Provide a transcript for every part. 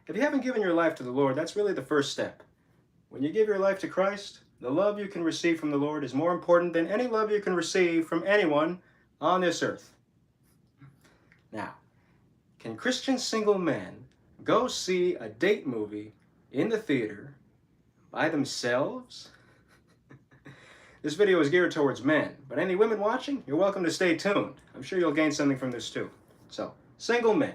If you haven't given your life to the Lord, that's really the first step. When you give your life to Christ, the love you can receive from the Lord is more important than any love you can receive from anyone on this earth. Now, can Christian single men go see a date movie in the theater by themselves? This video is geared towards men, but any women watching, you're welcome to stay tuned. I'm sure you'll gain something from this too. So, single men,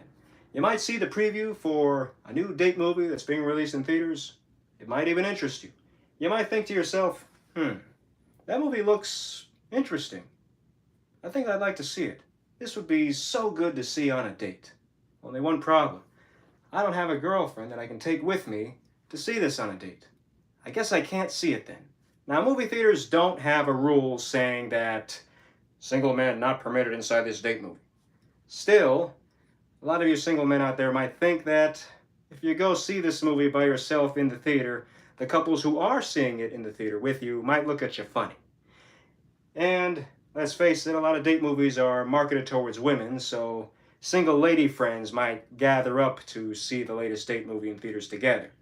you might see the preview for a new date movie that's being released in theaters. It might even interest you. You might think to yourself, that movie looks interesting. I think I'd like to see it. This would be so good to see on a date. Only one problem. I don't have a girlfriend that I can take with me to see this on a date. I guess I can't see it then. Now, movie theaters don't have a rule saying that single men not permitted inside this date movie. Still, a lot of you single men out there might think that if you go see this movie by yourself in the theater, the couples who are seeing it in the theater with you might look at you funny. And let's face it, a lot of date movies are marketed towards women, so single lady friends might gather up to see the latest date movie in theaters together.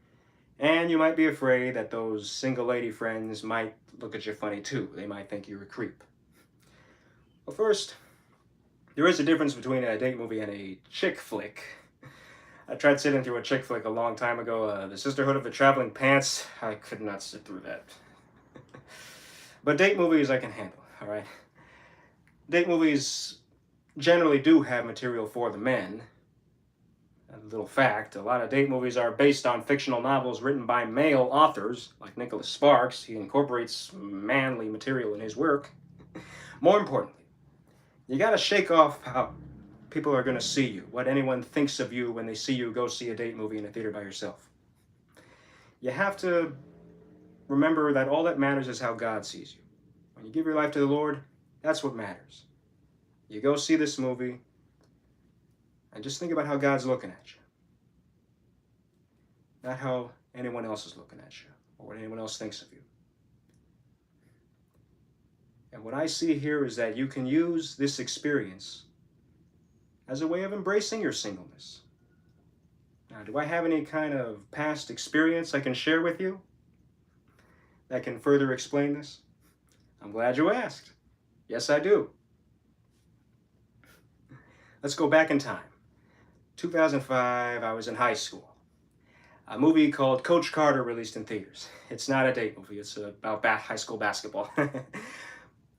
And you might be afraid that those single lady friends might look at you funny too. They might think you're a creep. Well, first, there is a difference between a date movie and a chick flick. I tried sitting through a chick flick a long time ago, The Sisterhood of the Traveling Pants. I could not sit through that. But date movies I can handle, all right? Date movies generally do have material for the men. A little fact, a lot of date movies are based on fictional novels written by male authors, like Nicholas Sparks. He incorporates manly material in his work. More importantly, you gotta shake off how people are gonna see you, what anyone thinks of you when they see you go see a date movie in a theater by yourself. You have to remember that all that matters is how God sees you. When you give your life to the Lord, that's what matters. You go see this movie, and just think about how God's looking at you. Not how anyone else is looking at you, or what anyone else thinks of you. And what I see here is that you can use this experience as a way of embracing your singleness. Now, do I have any kind of past experience I can share with you that can further explain this? I'm glad you asked. Yes, I do. Let's go back in time. 2005, I was in high school. A movie called Coach Carter released in theaters. It's not a date movie, it's about high school basketball.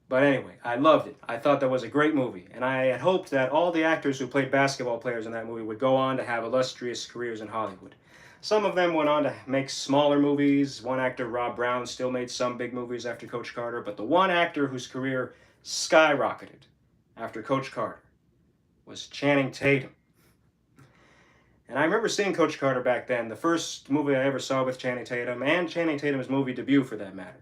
But anyway, I loved it. I thought that was a great movie, and I had hoped that all the actors who played basketball players in that movie would go on to have illustrious careers in Hollywood. Some of them went on to make smaller movies. One actor, Rob Brown, still made some big movies after Coach Carter, but the one actor whose career skyrocketed after Coach Carter was Channing Tatum. And I remember seeing Coach Carter back then, the first movie I ever saw with Channing Tatum, and Channing Tatum's movie debut for that matter.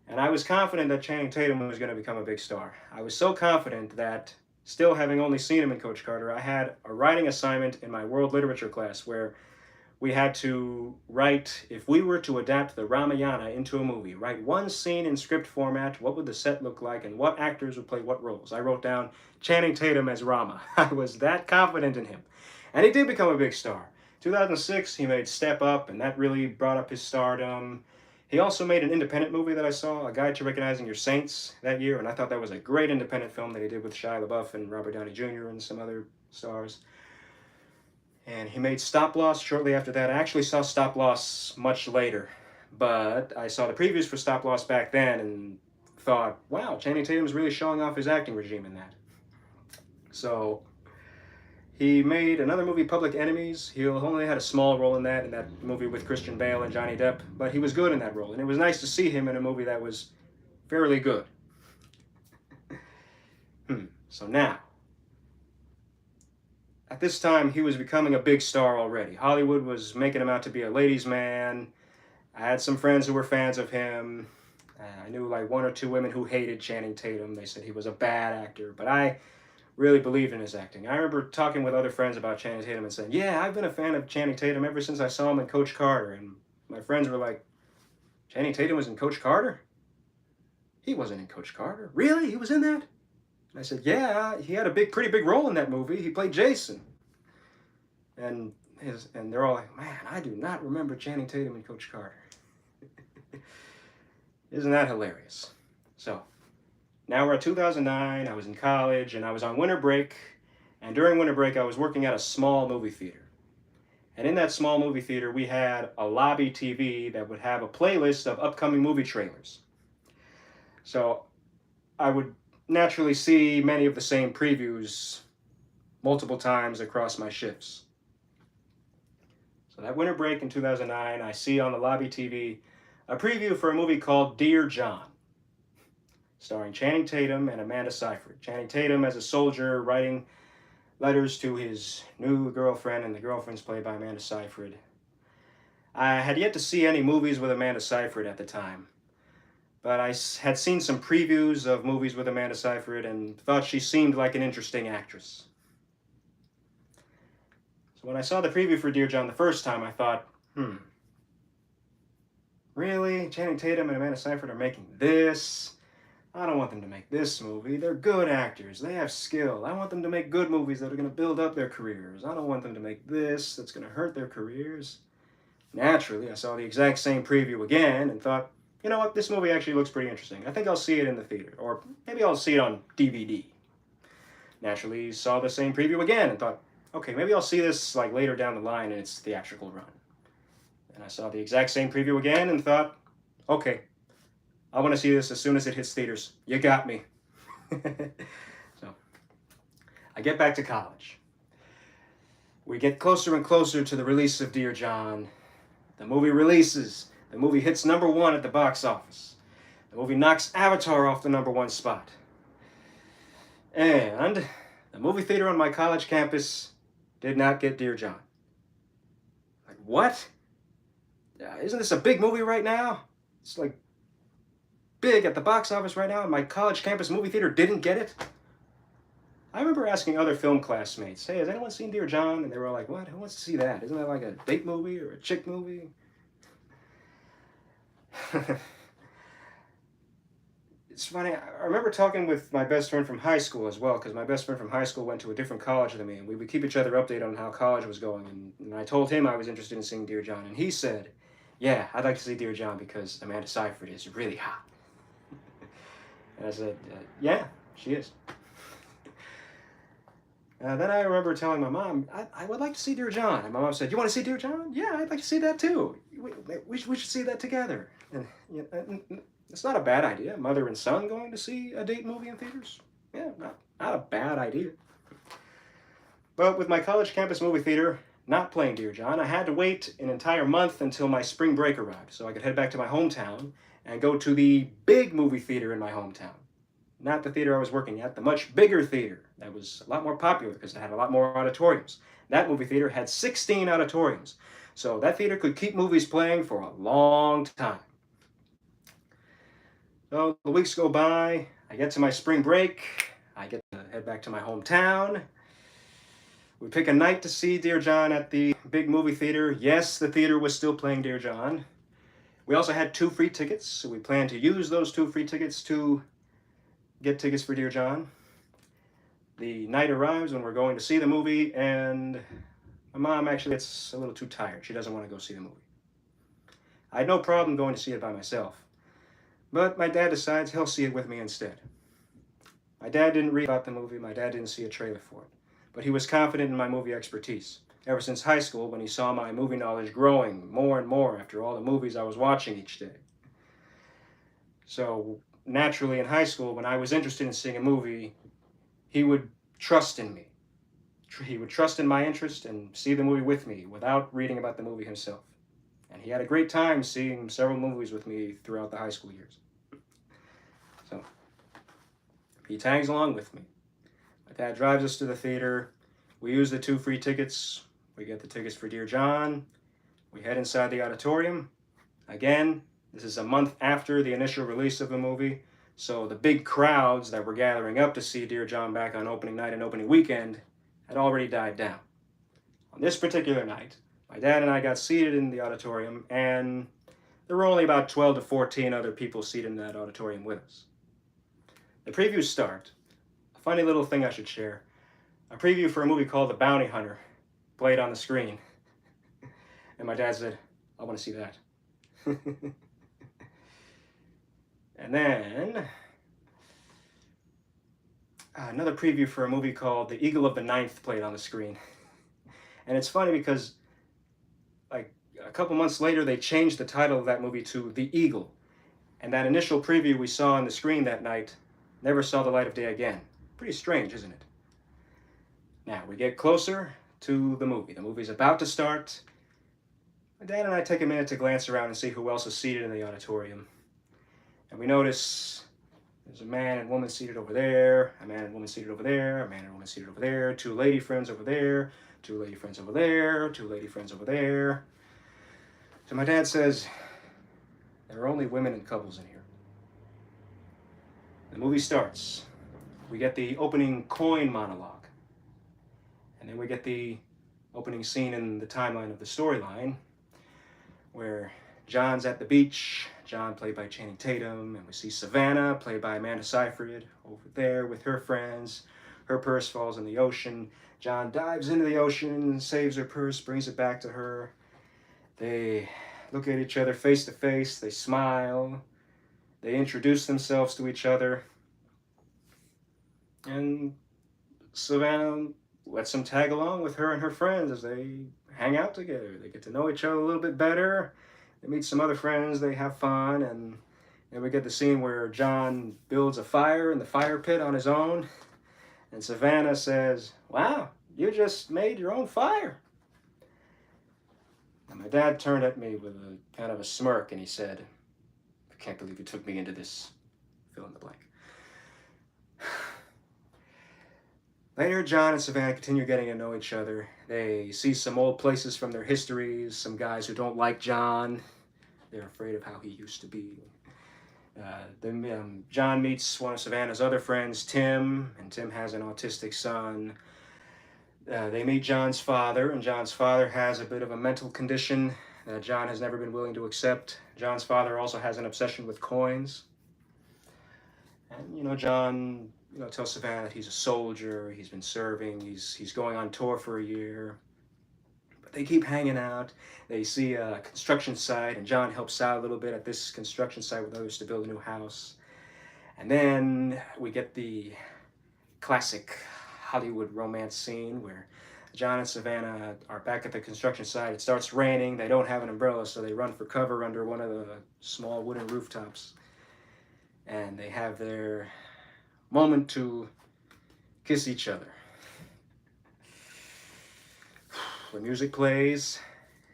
And I was confident that Channing Tatum was going to become a big star. I was so confident that, still having only seen him in Coach Carter, I had a writing assignment in my world literature class where we had to write, if we were to adapt the Ramayana into a movie, write one scene in script format, what would the set look like, and what actors would play what roles. I wrote down Channing Tatum as Rama. I was that confident in him. And he did become a big star. 2006, he made Step Up, and that really brought up his stardom. He also made an independent movie that I saw, A Guide to Recognizing Your Saints, that year, and I thought that was a great independent film that he did with Shia LaBeouf and Robert Downey Jr. and some other stars. And he made Stop Loss shortly after that. I actually saw Stop Loss much later, but I saw the previews for Stop Loss back then and thought, wow, Channing Tatum's really showing off his acting regime in that. So he made another movie, Public Enemies. He only had a small role in that movie with Christian Bale and Johnny Depp, but he was good in that role, and it was nice to see him in a movie that was fairly good. So now, at this time, he was becoming a big star already. Hollywood was making him out to be a ladies' man. I had some friends who were fans of him. I knew like one or two women who hated Channing Tatum. They said he was a bad actor, but I really believed in his acting. I remember talking with other friends about Channing Tatum and saying, yeah, I've been a fan of Channing Tatum ever since I saw him in Coach Carter. And my friends were like, Channing Tatum was in Coach Carter? He wasn't in Coach Carter. Really? He was in that? And I said, yeah, he had a pretty big role in that movie. He played Jason. And and they're all like, man, I do not remember Channing Tatum and Coach Carter. Isn't that hilarious? So, now we're at 2009, I was in college, and I was on winter break, and during winter break I was working at a small movie theater. And in that small movie theater, we had a lobby TV that would have a playlist of upcoming movie trailers. So I would naturally see many of the same previews multiple times across my shifts. So that winter break in 2009, I see on the lobby TV a preview for a movie called Dear John, starring Channing Tatum and Amanda Seyfried. Channing Tatum as a soldier writing letters to his new girlfriend, and the girlfriend's played by Amanda Seyfried. I had yet to see any movies with Amanda Seyfried at the time, but I had seen some previews of movies with Amanda Seyfried and thought she seemed like an interesting actress. So when I saw the preview for Dear John the first time, I thought, really? Channing Tatum and Amanda Seyfried are making this? I don't want them to make this movie. They're good actors. They have skill. I want them to make good movies that are going to build up their careers. I don't want them to make this that's going to hurt their careers. Naturally, I saw the exact same preview again and thought, you know what, this movie actually looks pretty interesting. I think I'll see it in the theater, or maybe I'll see it on DVD. Naturally, saw the same preview again and thought, okay, maybe I'll see this like later down the line in its theatrical run. And I saw the exact same preview again and thought, okay, I want to see this as soon as it hits theaters. You got me. So, I get back to college. We get closer and closer to the release of Dear John. The movie releases. The movie hits #1 at the box office. The movie knocks Avatar off the #1 spot. And the movie theater on my college campus did not get Dear John. Like, what? Isn't this a big movie right now? It's like big at the box office right now, and my college campus movie theater didn't get it. I remember asking other film classmates, hey, has anyone seen Dear John? And they were all like, what? Who wants to see that? Isn't that like a date movie or a chick movie? It's funny, I remember talking with my best friend from high school as well, because my best friend from high school went to a different college than me, and we would keep each other updated on how college was going. And I told him I was interested in seeing Dear John, and he said, yeah, I'd like to see Dear John because Amanda Seyfried is really hot. And I said, yeah, she is. Then I remember telling my mom, I would like to see Dear John. And my mom said, you want to see Dear John? Yeah, I'd like to see that too. We should see that together. And it's not a bad idea. Mother and son going to see a date movie in theaters? Yeah, not a bad idea. But with my college campus movie theater not playing Dear John, I had to wait an entire month until my spring break arrived so I could head back to my hometown and go to the big movie theater in my hometown. Not the theater I was working at, the much bigger theater that was a lot more popular because it had a lot more auditoriums. That movie theater had 16 auditoriums. So that theater could keep movies playing for a long time. So the weeks go by, I get to my spring break, I get to head back to my hometown. We pick a night to see Dear John at the big movie theater. Yes, the theater was still playing Dear John. We also had 2 free tickets, so we planned to use those 2 free tickets to get tickets for Dear John. The night arrives when we're going to see the movie, and my mom actually gets a little too tired. She doesn't want to go see the movie. I had no problem going to see it by myself, but my dad decides he'll see it with me instead. My dad didn't read about the movie. My dad didn't see a trailer for it, but he was confident in my movie expertise. Ever since high school, when he saw my movie knowledge growing more and more after all the movies I was watching each day. So naturally in high school, when I was interested in seeing a movie, he would trust in me. He would trust in my interest and see the movie with me without reading about the movie himself. And he had a great time seeing several movies with me throughout the high school years. So he tags along with me. My dad drives us to the theater. We use the 2 free tickets. We get the tickets for Dear John. We head inside the auditorium. Again, this is a month after the initial release of the movie, so the big crowds that were gathering up to see Dear John back on opening night and opening weekend had already died down. On this particular night, my dad and I got seated in the auditorium, and there were only about 12 to 14 other people seated in that auditorium with us. The previews start. A funny little thing I should share. A preview for a movie called The Bounty Hunter played on the screen. And my dad said, I want to see that. And then another preview for a movie called The Eagle of the Ninth played on the screen. And it's funny because like a couple months later, they changed the title of that movie to The Eagle. And that initial preview we saw on the screen that night never saw the light of day again. Pretty strange, isn't it? Now, we get closer to the movie. The movie's about to start. My dad and I take a minute to glance around and see who else is seated in the auditorium. And we notice there's a man and woman seated over there, a man and woman seated over there, a man and woman seated over there, two lady friends over there, two lady friends over there, two lady friends over there. So my dad says, there are only women and couples in here. The movie starts. We get the opening coin monologue. And then we get the opening scene in the timeline of the storyline where John's at the beach, John played by Channing Tatum, and we see Savannah played by Amanda Seyfried over there with her friends. Her purse falls in the ocean. John dives into the ocean, saves her purse, brings it back to her. They look at each other face to face, they smile, they introduce themselves to each other, and Savannah lets him tag along with her and her friends as they hang out together. They get to know each other a little bit better, they meet some other friends, they have fun, and then we get the scene where John builds a fire in the fire pit on his own, and Savannah says, wow, you just made your own fire. And my dad turned at me with a kind of a smirk and he said, I can't believe you took me into this, fill in the blank. Later, John and Savannah continue getting to know each other. They see some old places from their histories, some guys who don't like John. They're afraid of how he used to be. John meets one of Savannah's other friends, Tim, and Tim has an autistic son. They meet John's father, and John's father has a bit of a mental condition that John has never been willing to accept. John's father also has an obsession with coins. And, John, tells Savannah that he's a soldier, he's been serving, he's going on tour for a year. But they keep hanging out. They see a construction site, and John helps out a little bit at this construction site with others to build a new house. And then we get the classic Hollywood romance scene where John and Savannah are back at the construction site. It starts raining. They don't have an umbrella, so they run for cover under one of the small wooden rooftops. And they have their moment to kiss each other. The music plays,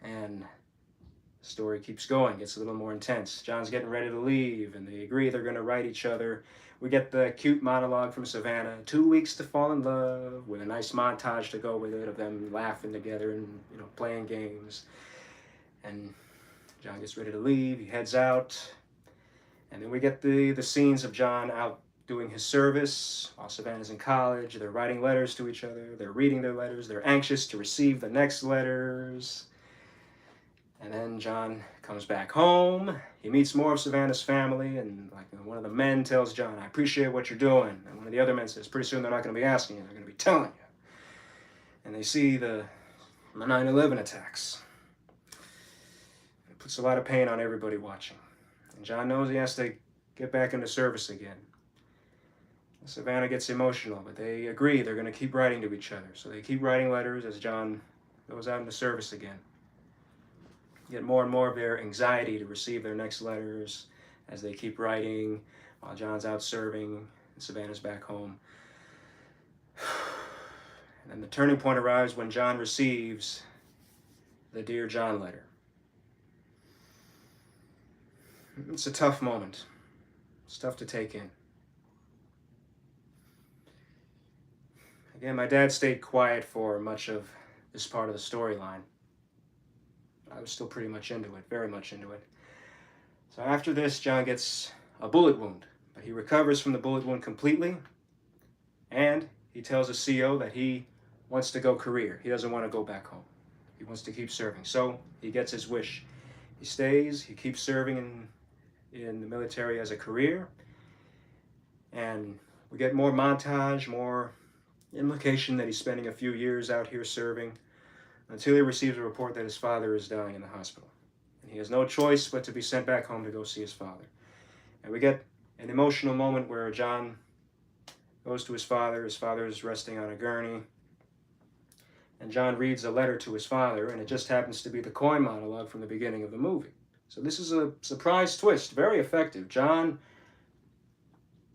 and the story keeps going, gets a little more intense. John's getting ready to leave, and they agree they're going to write each other. We get the cute monologue from Savannah, 2 weeks to fall in love, with a nice montage to go with it of them laughing together and playing games. And John gets ready to leave, he heads out, and then we get the scenes of John out doing his service while Savannah's in college. They're writing letters to each other, they're reading their letters, they're anxious to receive the next letters. And then John comes back home. He meets more of Savannah's family, and one of the men tells John, I appreciate what you're doing. And one of the other men says, pretty soon they're not going to be asking you, they're going to be telling you. And they see the 9/11 attacks. It puts a lot of pain on everybody watching. And John knows he has to get back into service again. And Savannah gets emotional, but they agree they're going to keep writing to each other. So they keep writing letters as John goes out into service again. Get more and more of their anxiety to receive their next letters as they keep writing while John's out serving and Savannah's back home. And then the turning point arrives when John receives the Dear John letter. It's a tough moment. It's tough to take in. Again, my dad stayed quiet for much of this part of the storyline. I was still pretty much into it, very much into it. So after this, John gets a bullet wound, but he recovers from the bullet wound completely, and he tells the CO that he wants to go career. He doesn't want to go back home. He wants to keep serving. So he gets his wish. He stays, he keeps serving in the military as a career, and we get more montage, more implication that he's spending a few years out here serving. until he receives a report that his father is dying in the hospital. And he has no choice but to be sent back home to go see his father. And we get an emotional moment where John goes to his father. His father is resting on a gurney. And John reads a letter to his father, and it just happens to be the coin monologue from the beginning of the movie. So this is a surprise twist, very effective. John's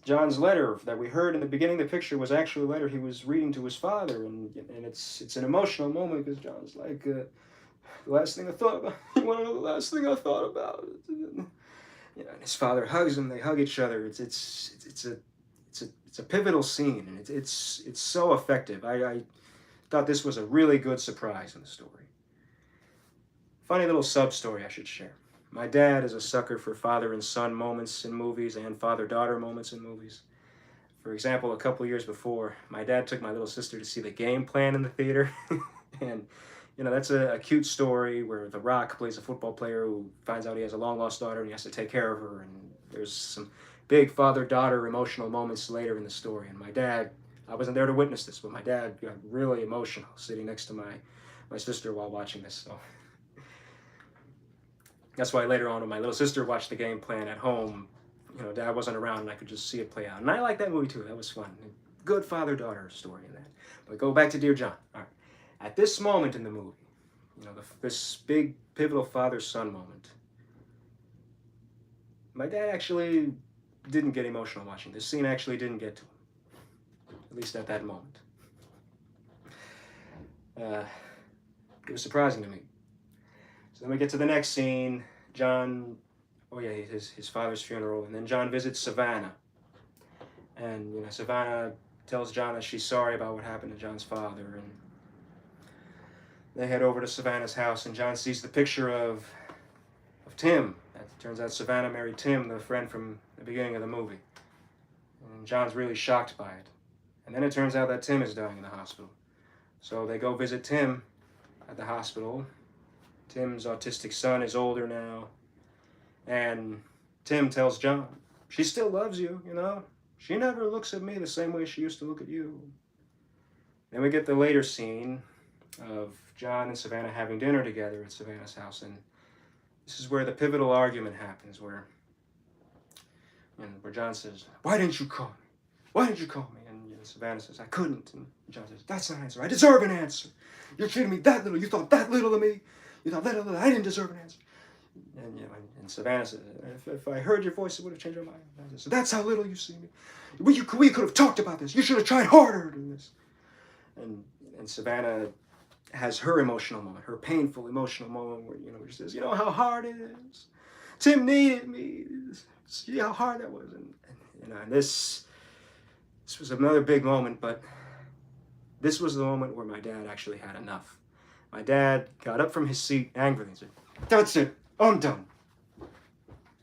letter that we heard in the beginning of the picture was actually a letter he was reading to his father, and it's an emotional moment because John's like, the last thing I thought about. You want to know the last thing I thought about? And his father hugs him. They hug each other. It's a pivotal scene, and it's so effective. I thought this was a really good surprise in the story. Funny little sub-story I should share. My dad is a sucker for father and son moments in movies and father-daughter moments in movies. For example, a couple years before, my dad took my little sister to see The Game Plan in the theater. And, that's a cute story where The Rock plays a football player who finds out he has a long-lost daughter and he has to take care of her. And there's some big father-daughter emotional moments later in the story. And my dad, I wasn't there to witness this, but my dad got really emotional sitting next to my sister while watching this. So that's why later on when my little sister watched The Game Plan at home, Dad wasn't around and I could just see it play out. And I like that movie too. That was fun. Good father-daughter story in that. But go back to Dear John. All right. At this moment in the movie, this big pivotal father-son moment, my dad actually didn't get emotional watching. This scene actually didn't get to him. At least at that moment. It was surprising to me. So then we get to the next scene. John, his father's funeral, and then John visits Savannah. And, Savannah tells John that she's sorry about what happened to John's father, and they head over to Savannah's house, and John sees the picture of Tim. It turns out Savannah married Tim, the friend from the beginning of the movie. And John's really shocked by it. And then it turns out that Tim is dying in the hospital. So they go visit Tim at the hospital. Tim's autistic son is older now. And Tim tells John, she still loves you, She never looks at me the same way she used to look at you. Then we get the later scene of John and Savannah having dinner together at Savannah's house. And this is where the pivotal argument happens, where John says, why didn't you call me? Why didn't you call me? And Savannah says, I couldn't. And John says, that's not an answer. I deserve an answer. You're treating me that little. You thought that little of me. You thought that little. I didn't deserve an answer. And, and Savannah says, if I heard your voice, it would have changed my mind. So that's how little you see me. We could have talked about this. You should have tried harder to do this. And Savannah has her emotional moment, her painful emotional moment where, she says, how hard it is. Tim needed me. See how hard that was. And this was another big moment, but this was the moment where my dad actually had enough. My dad got up from his seat angrily and said, that's it, I'm done.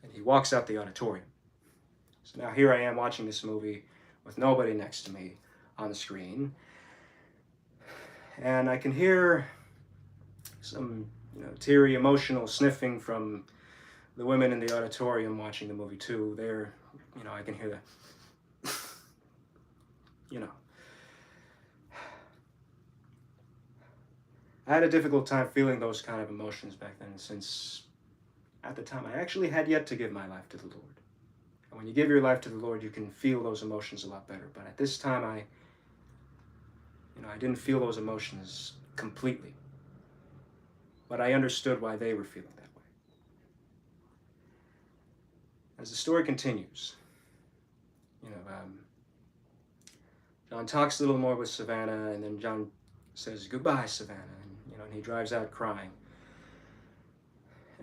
And he walks out the auditorium. So now here I am watching this movie with nobody next to me on the screen. And I can hear some, teary, emotional sniffing from the women in the auditorium watching the movie too. They're, I can hear that. I had a difficult time feeling those kind of emotions back then, since at the time I actually had yet to give my life to the Lord. And when you give your life to the Lord, you can feel those emotions a lot better. But at this time, I didn't feel those emotions completely. But I understood why they were feeling that way. As the story continues, John talks a little more with Savannah, and then John says, goodbye, Savannah, and he drives out crying.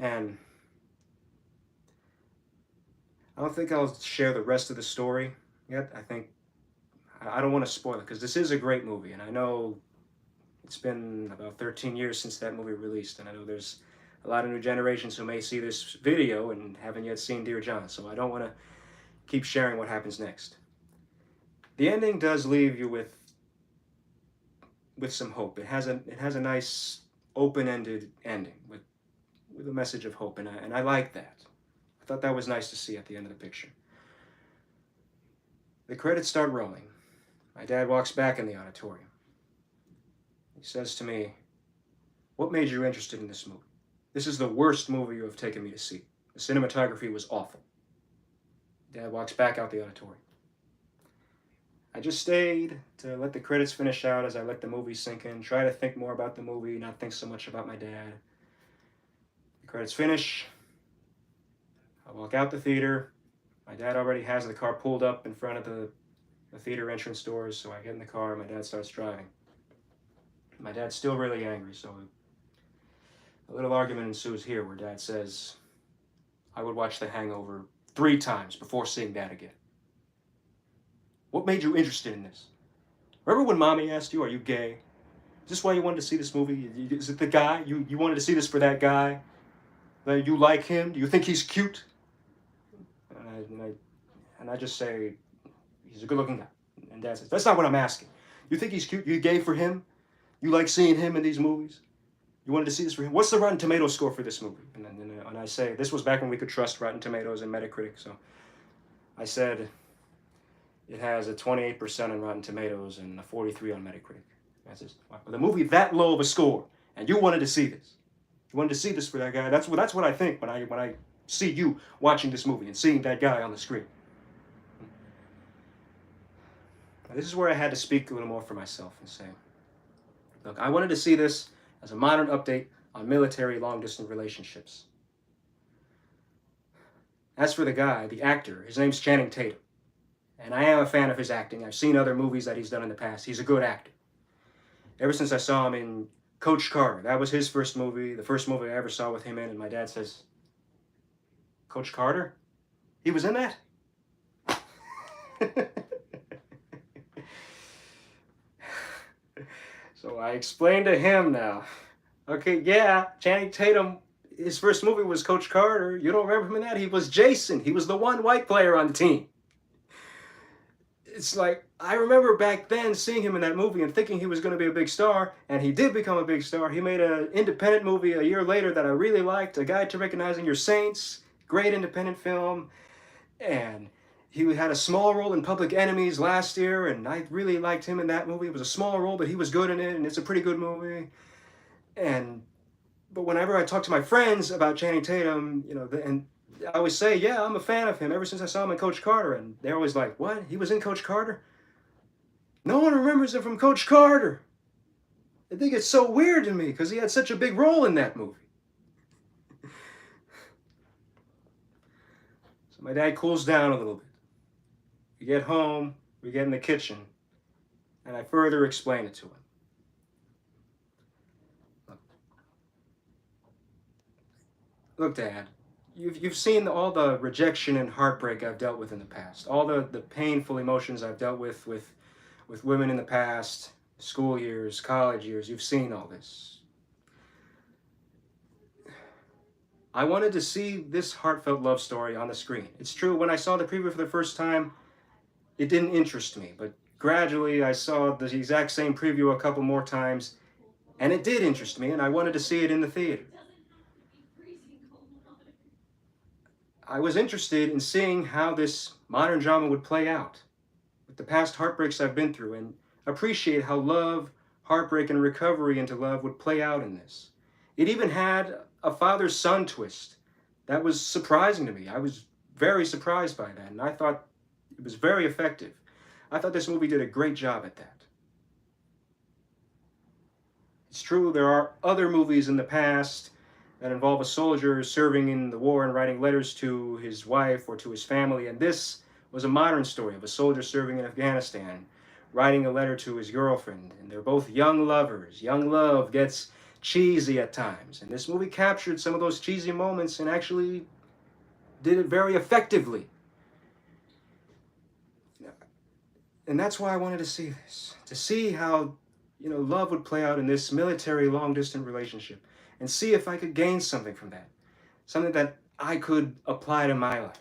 And I don't think I'll share the rest of the story yet. I don't want to spoil it, because this is a great movie, and I know it's been about 13 years since that movie released, and I know there's a lot of new generations who may see this video and haven't yet seen Dear John, so I don't want to keep sharing what happens next. The ending does leave you with some hope. It has a nice open-ended ending with a message of hope, and I like that. I thought that was nice to see at the end of the picture. The credits start rolling. My dad walks back in the auditorium. He says to me, What made you interested in this movie? This is the worst movie you have taken me to see. The cinematography was awful. Dad walks back out the auditorium. I just stayed to let the credits finish out as I let the movie sink in, try to think more about the movie, not think so much about my dad. The credits finish. I walk out the theater. My dad already has the car pulled up in front of the theater entrance doors, so I get in the car and my dad starts driving. My dad's still really angry, so a little argument ensues here where Dad says, I would watch The Hangover 3 times before seeing that again. What made you interested in this? Remember when Mommy asked you, are you gay? Is this why you wanted to see this movie? Is it the guy? You wanted to see this for that guy? You like him? Do you think he's cute? And I just say, he's a good-looking guy. And Dad says, that's not what I'm asking. You think he's cute? You gay for him? You like seeing him in these movies? You wanted to see this for him? What's the Rotten Tomatoes score for this movie? And I say, this was back when we could trust Rotten Tomatoes and Metacritic, so I said, it has a 28% on Rotten Tomatoes and a 43 on Metacritic. I says, wow, with a movie that low of a score, and you wanted to see this. You wanted to see this for that guy. That's what I think when I see you watching this movie and seeing that guy on the screen. Now, this is where I had to speak a little more for myself and say, look, I wanted to see this as a modern update on military long-distance relationships. As for the guy, the actor, his name's Channing Tatum. And I am a fan of his acting. I've seen other movies that he's done in the past. He's a good actor. Ever since I saw him in Coach Carter, that was his first movie, the first movie I ever saw with him in, and my dad says, Coach Carter? He was in that? So I explained to him now. Okay, yeah, Channing Tatum, his first movie was Coach Carter. You don't remember him in that? He was Jason. He was the one white player on the team. It's like, I remember back then seeing him in that movie and thinking he was going to be a big star, and he did become a big star. He made an independent movie a year later that I really liked, A Guide to Recognizing Your Saints, great independent film, and he had a small role in Public Enemies last year, and I really liked him in that movie. It was a small role, but he was good in it, and it's a pretty good movie. But whenever I talk to my friends about Channing Tatum, and I always say, yeah, I'm a fan of him ever since I saw him in Coach Carter. And they're always like, what? He was in Coach Carter? No one remembers him from Coach Carter. I think it's so weird to me because he had such a big role in that movie. So my dad cools down a little bit. We get home, we get in the kitchen, and I further explain it to him. Look, Dad. You've seen all the rejection and heartbreak I've dealt with in the past. All the painful emotions I've dealt with women in the past, school years, college years. You've seen all this. I wanted to see this heartfelt love story on the screen. It's true, when I saw the preview for the first time, it didn't interest me. But gradually, I saw the exact same preview a couple more times, and it did interest me, and I wanted to see it in the theater. I was interested in seeing how this modern drama would play out with the past heartbreaks I've been through, and appreciate how love, heartbreak, and recovery into love would play out in this. It even had a father-son twist that was surprising to me. I was very surprised by that, and I thought it was very effective. I thought this movie did a great job at that. It's true, there are other movies in the past that involve a soldier serving in the war and writing letters to his wife or to his family. And this was a modern story of a soldier serving in Afghanistan, writing a letter to his girlfriend. And they're both young lovers. Young love gets cheesy at times. And this movie captured some of those cheesy moments and actually did it very effectively. And that's why I wanted to see this. To see how, love would play out in this military long-distance relationship. And see if I could gain something from that. Something that I could apply to my life.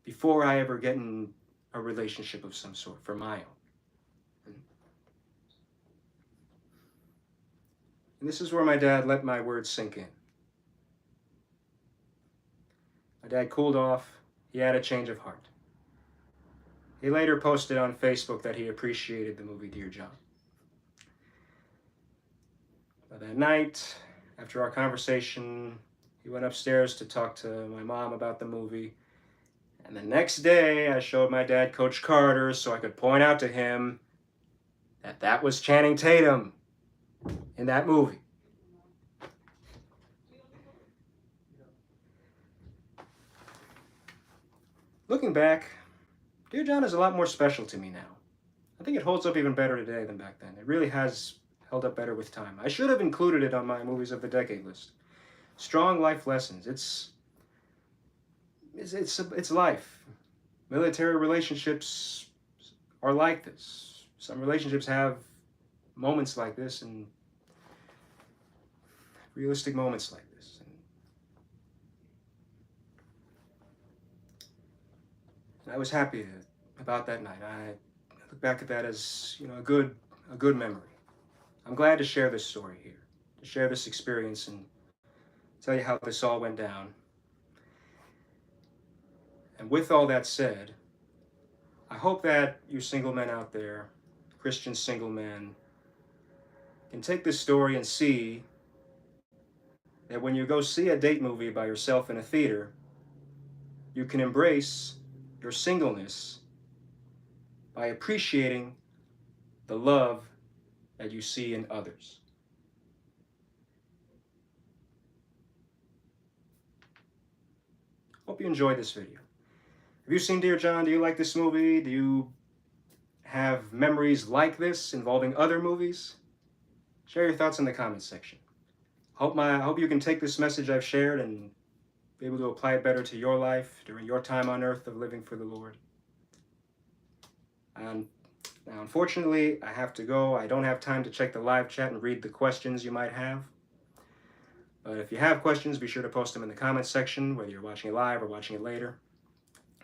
Before I ever get in a relationship of some sort for my own. And this is where my dad let my words sink in. My dad cooled off. He had a change of heart. He later posted on Facebook that he appreciated the movie Dear John. But that night, after our conversation, he went upstairs to talk to my mom about the movie. And the next day, I showed my dad Coach Carter so I could point out to him that that was Channing Tatum in that movie. Looking back, Dear John is a lot more special to me now. I think it holds up even better today than back then. It really has held up better with time. I should have included it on my Movies of the Decade list. Strong life lessons. It's life. Military relationships are like this. Some relationships have moments like this and realistic moments like this. And I was happy about that night. I look back at that as, a good memory. I'm glad to share this story here, to share this experience and tell you how this all went down. And with all that said, I hope that you single men out there, Christian single men, can take this story and see that when you go see a date movie by yourself in a theater, you can embrace your singleness by appreciating the love that you see in others. Hope you enjoyed this video. Have you seen Dear John? Do you like this movie? Do you have memories like this involving other movies? Share your thoughts in the comments section. Hope you can take this message I've shared and be able to apply it better to your life during your time on earth of living for the Lord. And now, unfortunately, I have to go. I don't have time to check the live chat and read the questions you might have. But if you have questions, be sure to post them in the comments section, whether you're watching it live or watching it later.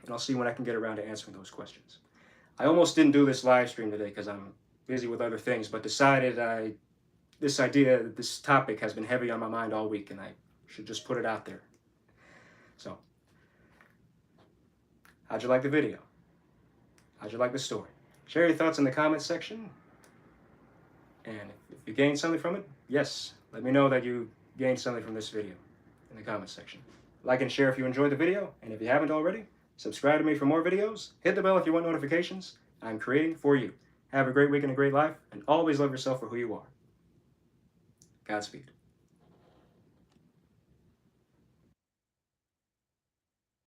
And I'll see when I can get around to answering those questions. I almost didn't do this live stream today because I'm busy with other things, but decided this topic has been heavy on my mind all week, and I should just put it out there. So, how'd you like the video? How'd you like the story? Share your thoughts in the comments section. And if you gained something from it, yes, let me know that you gained something from this video in the comments section. Like and share if you enjoyed the video, and if you haven't already, subscribe to me for more videos. Hit the bell if you want notifications. I'm creating for you. Have a great week and a great life, and always love yourself for who you are. Godspeed.